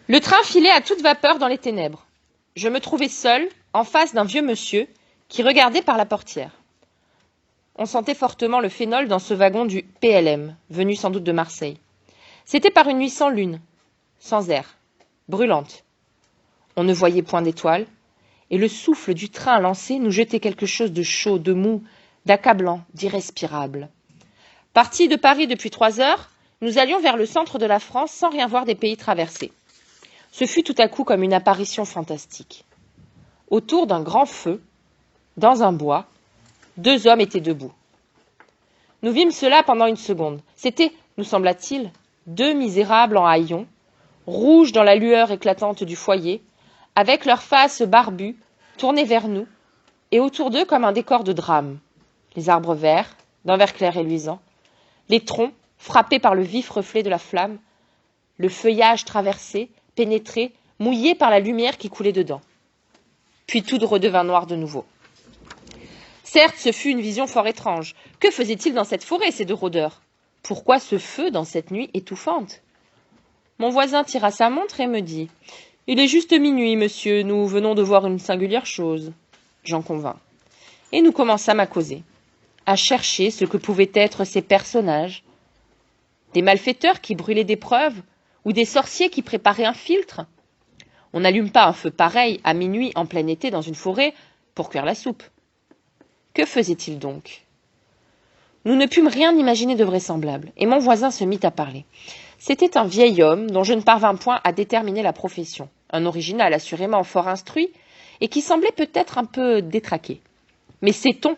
Le train filait à toute vapeur dans les ténèbres. Je me trouvais seule, en face d'un vieux monsieur, qui regardait par la portière. On sentait fortement le phénol dans ce wagon du PLM, venu sans doute de Marseille. C'était par une nuit sans lune, sans air, brûlante. On ne voyait point d'étoiles, et le souffle du train lancé nous jetait quelque chose de chaud, de mou, d'accablant, d'irrespirable. Partis de Paris depuis 3 heures, nous allions vers le centre de la France sans rien voir des pays traversés. Ce fut tout à coup comme une apparition fantastique. Autour d'un grand feu, dans un bois, 2 hommes étaient debout. Nous vîmes cela pendant une seconde. C'étaient, nous sembla-t-il, 2 misérables en haillons, rouges dans la lueur éclatante du foyer, avec leurs faces barbues, tournées vers nous, et autour d'eux comme un décor de drame. Les arbres verts, d'un vert clair et luisant, les troncs frappés par le vif reflet de la flamme, le feuillage traversé, pénétré, mouillé par la lumière qui coulait dedans. Puis tout redevint noir de nouveau. Certes, ce fut une vision fort étrange. Que faisaient-ils dans cette forêt, ces 2 rôdeurs? Pourquoi ce feu dans cette nuit étouffante? Mon voisin tira sa montre et me dit « Il est juste minuit, monsieur, nous venons de voir une singulière chose. » J'en convins. Et nous commençâmes à causer, à chercher ce que pouvaient être ces personnages. Des malfaiteurs qui brûlaient des preuves ou des sorciers qui préparaient un filtre? On n'allume pas un feu pareil à minuit en plein été dans une forêt pour cuire la soupe. Que faisait-il donc? Nous ne pûmes rien imaginer de vraisemblable, et mon voisin se mit à parler. C'était un vieil homme dont je ne parvins point à déterminer la profession, un original assurément fort instruit, et qui semblait peut-être un peu détraqué. Mais sait-on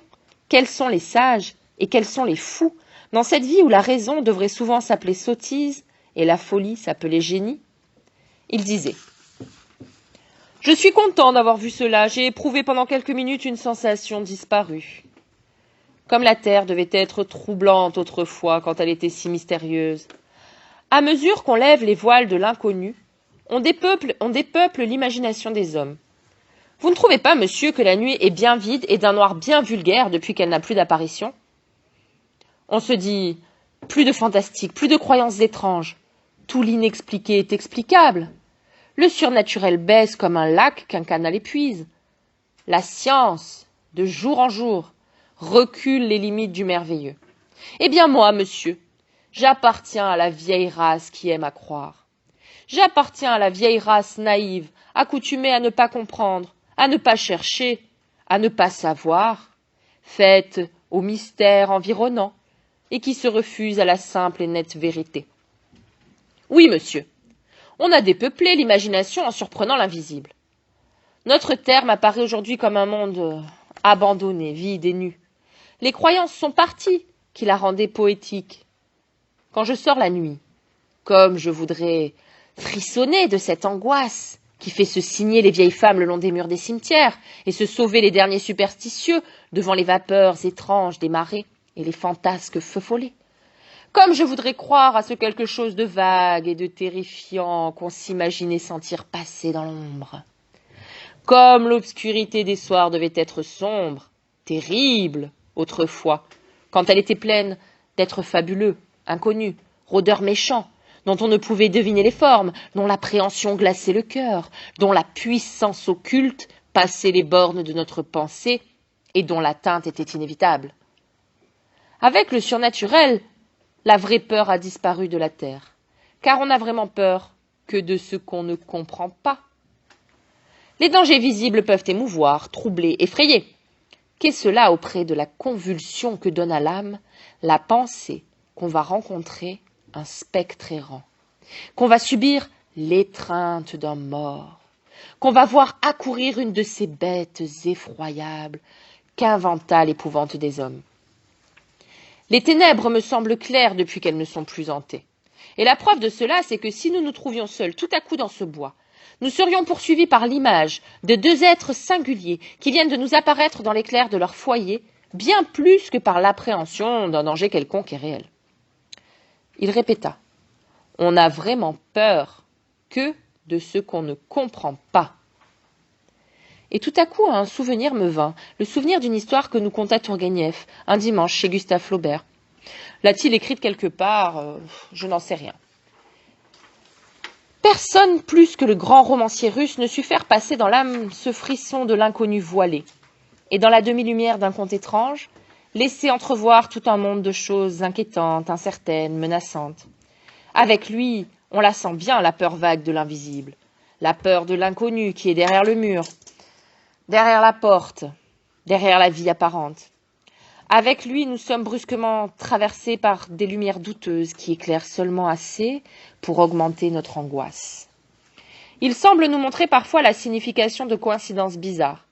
quels sont les sages et quels sont les fous dans cette vie où la raison devrait souvent s'appeler sottise et la folie s'appeler génie? Il disait « Je suis content d'avoir vu cela, j'ai éprouvé pendant quelques minutes une sensation disparue. Comme la terre devait être troublante autrefois quand elle était si mystérieuse. À mesure qu'on lève les voiles de l'inconnu, on dépeuple l'imagination des hommes. Vous ne trouvez pas, monsieur, que la nuit est bien vide et d'un noir bien vulgaire depuis qu'elle n'a plus d'apparition? On se dit, plus de fantastique, plus de croyances étranges. Tout l'inexpliqué est explicable. Le surnaturel baisse comme un lac qu'un canal épuise. La science, de jour en jour, recule les limites du merveilleux. Eh bien moi, monsieur, j'appartiens à la vieille race qui aime à croire. J'appartiens à la vieille race naïve, accoutumée à ne pas comprendre, à ne pas chercher, à ne pas savoir, faite au mystère environnant, et qui se refuse à la simple et nette vérité. Oui, monsieur, on a dépeuplé l'imagination en surprenant l'invisible. Notre terre m'apparaît aujourd'hui comme un monde abandonné, vide et nu. Les croyances sont parties qui la rendaient poétique. Quand je sors la nuit, comme je voudrais frissonner de cette angoisse qui fait se signer les vieilles femmes le long des murs des cimetières et se sauver les derniers superstitieux devant les vapeurs étranges des marées et les fantasques feux follets. Comme je voudrais croire à ce quelque chose de vague et de terrifiant qu'on s'imaginait sentir passer dans l'ombre. Comme l'obscurité des soirs devait être sombre, terrible, autrefois, quand elle était pleine d'êtres fabuleux, inconnus, rôdeurs méchants, dont on ne pouvait deviner les formes, dont l'appréhension glaçait le cœur, dont la puissance occulte passait les bornes de notre pensée et dont l'atteinte était inévitable. Avec le surnaturel, la vraie peur a disparu de la terre, car on n'a vraiment peur que de ce qu'on ne comprend pas. Les dangers visibles peuvent émouvoir, troubler, effrayer. Qu'est cela auprès de la convulsion que donne à l'âme la pensée qu'on va rencontrer un spectre errant, qu'on va subir l'étreinte d'un mort, qu'on va voir accourir une de ces bêtes effroyables qu'inventa l'épouvante des hommes. Les ténèbres me semblent claires depuis qu'elles ne sont plus hantées. Et la preuve de cela, c'est que si nous nous trouvions seuls tout à coup dans ce bois, nous serions poursuivis par l'image de 2 êtres singuliers qui viennent de nous apparaître dans l'éclair de leur foyer, bien plus que par l'appréhension d'un danger quelconque et réel. Il répéta « On n'a vraiment peur que de ce qu'on ne comprend pas. » Et tout à coup, un souvenir me vint, le souvenir d'une histoire que nous conta Tourguenieff un dimanche chez Gustave Flaubert. L'a-t-il écrite quelque part? Je n'en sais rien. Personne plus que le grand romancier russe ne sut faire passer dans l'âme ce frisson de l'inconnu voilé, et dans la demi-lumière d'un conte étrange, laisser entrevoir tout un monde de choses inquiétantes, incertaines, menaçantes. Avec lui, on la sent bien, la peur vague de l'invisible, la peur de l'inconnu qui est derrière le mur, derrière la porte, derrière la vie apparente. Avec lui, nous sommes brusquement traversés par des lumières douteuses qui éclairent seulement assez pour augmenter notre angoisse. Il semble nous montrer parfois la signification de coïncidences bizarres,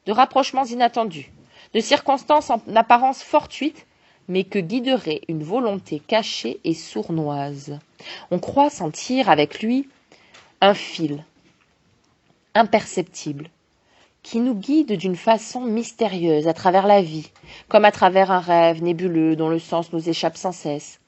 de rapprochements inattendus, de circonstances en apparence fortuites, mais que guiderait une volonté cachée et sournoise. On croit sentir avec lui un fil, imperceptible, qui nous guide d'une façon mystérieuse à travers la vie, comme à travers un rêve nébuleux dont le sens nous échappe sans cesse.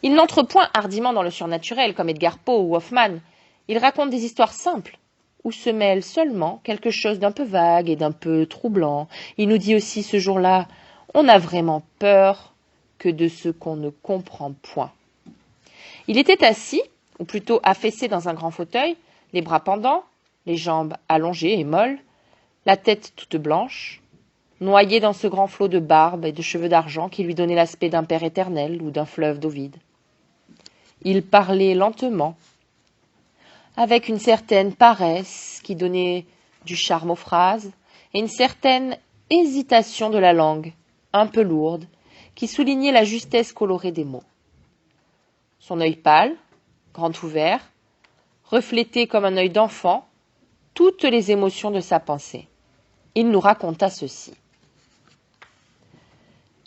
Il n'entre point hardiment dans le surnaturel, comme Edgar Poe ou Hoffmann. Il raconte des histoires simples, où se mêle seulement quelque chose d'un peu vague et d'un peu troublant. Il nous dit aussi ce jour-là, on n'a vraiment peur que de ce qu'on ne comprend point. Il était assis, ou plutôt affaissé dans un grand fauteuil, les bras pendants, les jambes allongées et molles, la tête toute blanche, noyé dans ce grand flot de barbe et de cheveux d'argent qui lui donnait l'aspect d'un père éternel ou d'un fleuve d'eau vide. Il parlait lentement, avec une certaine paresse qui donnait du charme aux phrases, et une certaine hésitation de la langue, un peu lourde, qui soulignait la justesse colorée des mots. Son œil pâle, grand ouvert, reflétait comme un œil d'enfant toutes les émotions de sa pensée. Il nous raconta ceci.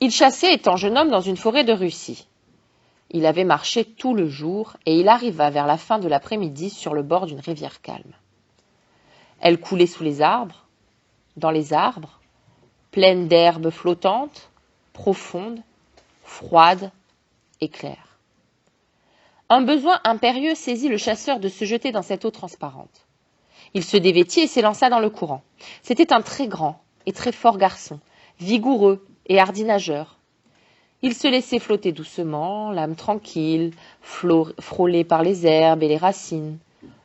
Il chassait étant jeune homme dans une forêt de Russie. Il avait marché tout le jour et il arriva vers la fin de l'après-midi sur le bord d'une rivière calme. Elle coulait sous les arbres, dans les arbres, pleine d'herbes flottantes, profondes, froides et claires. Un besoin impérieux saisit le chasseur de se jeter dans cette eau transparente. Il se dévêtit et s'élança dans le courant. C'était un très grand et très fort garçon, vigoureux et hardi nageur. Il se laissait flotter doucement, l'âme tranquille, frôlé par les herbes et les racines,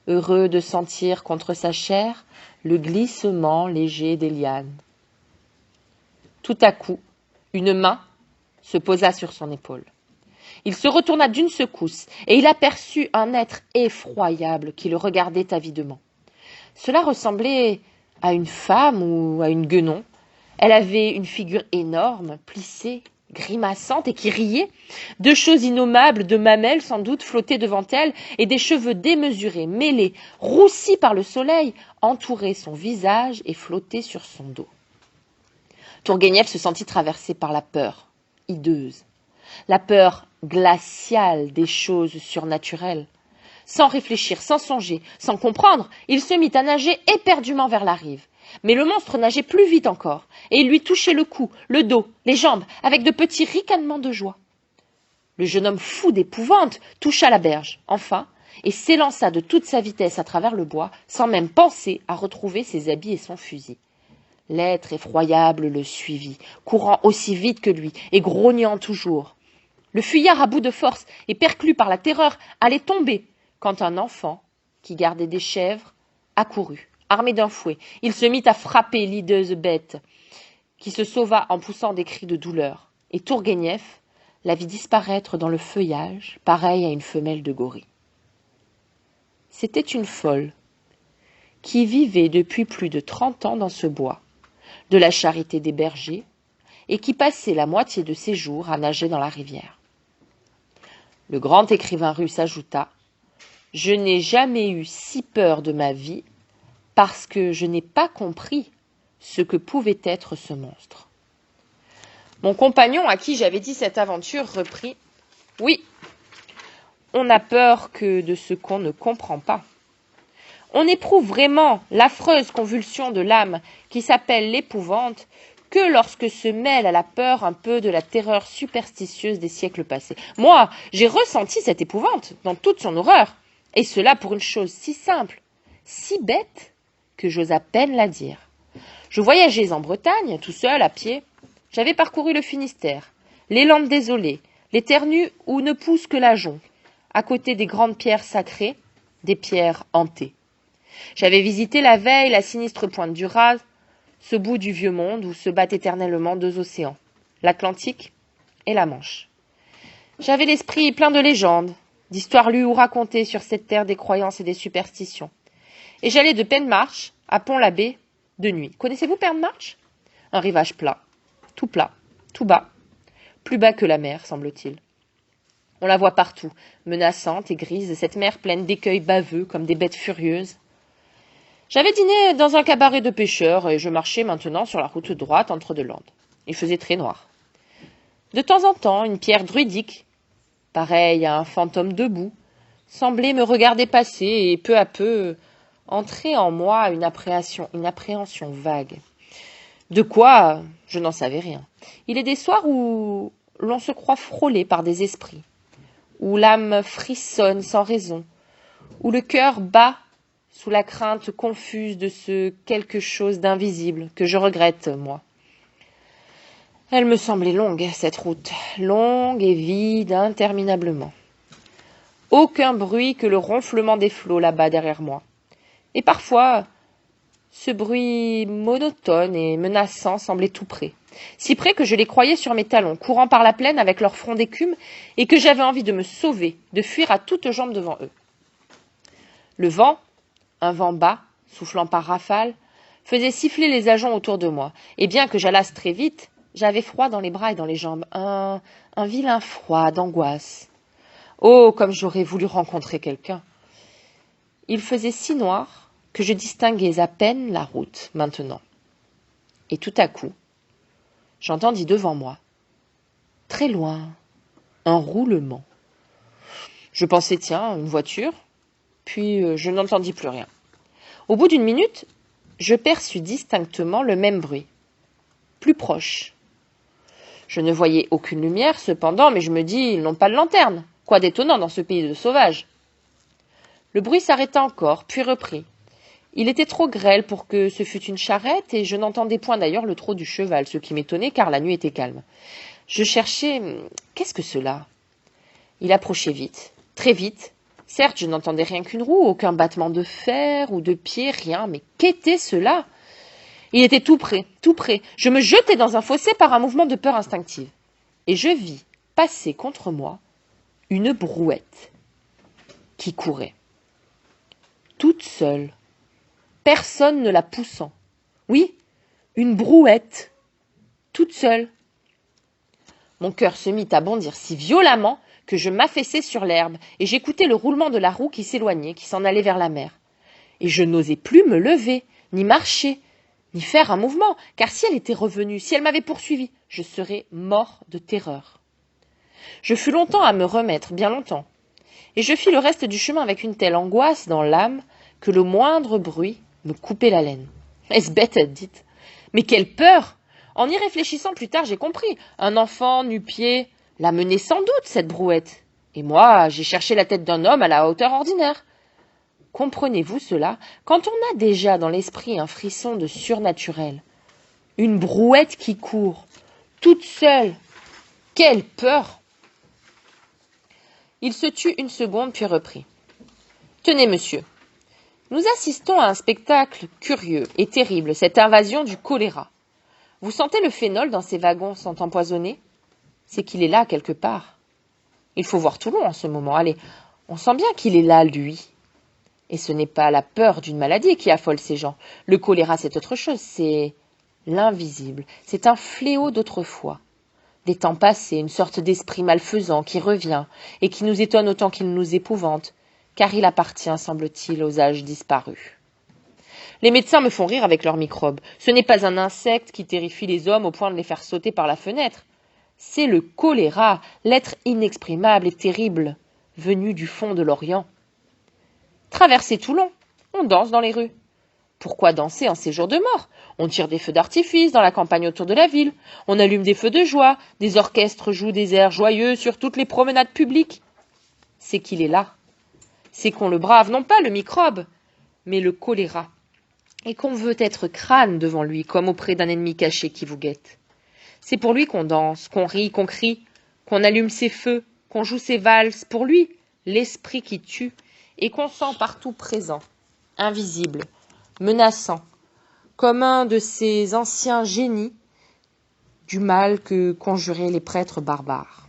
heureux de sentir contre sa chair le glissement léger des lianes. Tout à coup, une main se posa sur son épaule. Il se retourna d'une secousse et il aperçut un être effroyable qui le regardait avidement. Cela ressemblait à une femme ou à une guenon. Elle avait une figure énorme, plissée, grimaçante et qui riait. Deux choses innommables, de mamelles sans doute, flottaient devant elle et des cheveux démesurés, mêlés, roussis par le soleil, entouraient son visage et flottaient sur son dos. Tourguenieff se sentit traversé par la peur, hideuse, la peur glaciale des choses surnaturelles. Sans réfléchir, sans songer, sans comprendre, il se mit à nager éperdument vers la rive. Mais le monstre nageait plus vite encore, et il lui touchait le cou, le dos, les jambes, avec de petits ricanements de joie. Le jeune homme fou d'épouvante toucha la berge, enfin, et s'élança de toute sa vitesse à travers le bois, sans même penser à retrouver ses habits et son fusil. L'être effroyable le suivit, courant aussi vite que lui, et grognant toujours. Le fuyard à bout de force, et perclus par la terreur, allait tomber, quand un enfant, qui gardait des chèvres, accourut, armé d'un fouet. Il se mit à frapper l'hideuse bête, qui se sauva en poussant des cris de douleur. Et Tourguenieff la vit disparaître dans le feuillage, pareil à une femelle de gorille. C'était une folle, qui vivait depuis plus de 30 ans dans ce bois, de la charité des bergers, et qui passait la moitié de ses jours à nager dans la rivière. Le grand écrivain russe ajouta « Je n'ai jamais eu si peur de ma vie parce que je n'ai pas compris ce que pouvait être ce monstre. » Mon compagnon, à qui j'avais dit cette aventure, reprit « Oui, on n'a peur que de ce qu'on ne comprend pas. On éprouve vraiment l'affreuse convulsion de l'âme qui s'appelle l'épouvante que lorsque se mêle à la peur un peu de la terreur superstitieuse des siècles passés. Moi, j'ai ressenti cette épouvante dans toute son horreur, et cela pour une chose si simple, si bête, que j'ose à peine la dire. Je voyageais en Bretagne, tout seul, à pied. J'avais parcouru le Finistère, les Landes désolées, les terres nues où ne pousse que la jonque, à côté des grandes pierres sacrées, des pierres hantées. J'avais visité la veille la sinistre pointe du Raz, ce bout du vieux monde où se battent éternellement deux océans, l'Atlantique et la Manche. J'avais l'esprit plein de légendes, d'histoires lues ou racontées sur cette terre des croyances et des superstitions. Et j'allais de Penmarch à Pont-l'Abbé de nuit. Connaissez-vous Penmarch? Un rivage plat, tout bas, plus bas que la mer, semble-t-il. On la voit partout, menaçante et grise, cette mer pleine d'écueils baveux comme des bêtes furieuses. J'avais dîné dans un cabaret de pêcheurs et je marchais maintenant sur la route droite entre deux landes. Il faisait très noir. De temps en temps, une pierre druidique, pareille à un fantôme debout, semblait me regarder passer et peu à peu entrer en moi une appréhension vague. De quoi, je n'en savais rien. Il est des soirs où l'on se croit frôlé par des esprits, où l'âme frissonne sans raison, où le cœur bat sous la crainte confuse de ce quelque chose d'invisible que je regrette, moi. Elle me semblait longue, cette route, longue et vide interminablement. Aucun bruit que le ronflement des flots là-bas derrière moi. Et parfois, ce bruit monotone et menaçant semblait tout près. Si près que je les croyais sur mes talons, courant par la plaine avec leur front d'écume, et que j'avais envie de me sauver, de fuir à toutes jambes devant eux. Le vent, un vent bas, soufflant par rafales, faisait siffler les ajoncs autour de moi, et bien que j'allasse très vite, j'avais froid dans les bras et dans les jambes, un vilain froid d'angoisse. Oh, comme j'aurais voulu rencontrer quelqu'un. Il faisait si noir que je distinguais à peine la route maintenant. Et tout à coup, j'entendis devant moi, très loin, un roulement. Je pensais, tiens, une voiture, puis je n'entendis plus rien. Au bout d'une minute, je perçus distinctement le même bruit, plus proche. Je ne voyais aucune lumière, cependant, mais je me dis, ils n'ont pas de lanterne. Quoi d'étonnant dans ce pays de sauvages. Le bruit s'arrêta encore, puis reprit. Il était trop grêle pour que ce fût une charrette, et je n'entendais point d'ailleurs le trot du cheval, ce qui m'étonnait, car la nuit était calme. Je cherchais... Qu'est-ce que cela? Il approchait vite, très vite. Certes, je n'entendais rien qu'une roue, aucun battement de fer ou de pied, rien, mais qu'était cela? Il était tout près, tout près. Je me jetai dans un fossé par un mouvement de peur instinctive. Et je vis passer contre moi une brouette qui courait. Toute seule, personne ne la poussant. Oui, une brouette, toute seule. Mon cœur se mit à bondir si violemment que je m'affaissai sur l'herbe et j'écoutais le roulement de la roue qui s'éloignait, qui s'en allait vers la mer. Et je n'osais plus me lever, ni marcher, ni faire un mouvement, car si elle était revenue, si elle m'avait poursuivi, je serais mort de terreur. Je fus longtemps à me remettre, bien longtemps, et je fis le reste du chemin avec une telle angoisse dans l'âme que le moindre bruit me coupait l'haleine. Est-ce bête, dites? Mais quelle peur! En y réfléchissant plus tard, j'ai compris. Un enfant nu-pied la menait sans doute, cette brouette. Et moi, j'ai cherché la tête d'un homme à la hauteur ordinaire. Comprenez-vous cela? Quand on a déjà dans l'esprit un frisson de surnaturel, une brouette qui court, toute seule, quelle peur! Il se tut une seconde, puis reprit. Tenez, monsieur, nous assistons à un spectacle curieux et terrible, cette invasion du choléra. Vous sentez le phénol dans ces wagons sont empoisonnés? C'est qu'il est là quelque part. Il faut voir Toulon en ce moment. Allez, on sent bien qu'il est là, lui. Et ce n'est pas la peur d'une maladie qui affole ces gens. Le choléra, c'est autre chose, c'est l'invisible. C'est un fléau d'autrefois. Des temps passés, une sorte d'esprit malfaisant qui revient et qui nous étonne autant qu'il nous épouvante, car il appartient, semble-t-il, aux âges disparus. Les médecins me font rire avec leurs microbes. Ce n'est pas un insecte qui terrifie les hommes au point de les faire sauter par la fenêtre. C'est le choléra, l'être inexprimable et terrible, venu du fond de l'Orient. Traversez Toulon, on danse dans les rues. Pourquoi danser en ces jours de mort? On tire des feux d'artifice dans la campagne autour de la ville, on allume des feux de joie, des orchestres jouent des airs joyeux sur toutes les promenades publiques. C'est qu'il est là. C'est qu'on le brave, non pas le microbe, mais le choléra, et qu'on veut être crâne devant lui, comme auprès d'un ennemi caché qui vous guette. C'est pour lui qu'on danse, qu'on rit, qu'on crie, qu'on allume ses feux, qu'on joue ses valses, pour lui, l'esprit qui tue, et qu'on sent partout présent, invisible, menaçant, comme un de ces anciens génies du mal que conjuraient les prêtres barbares.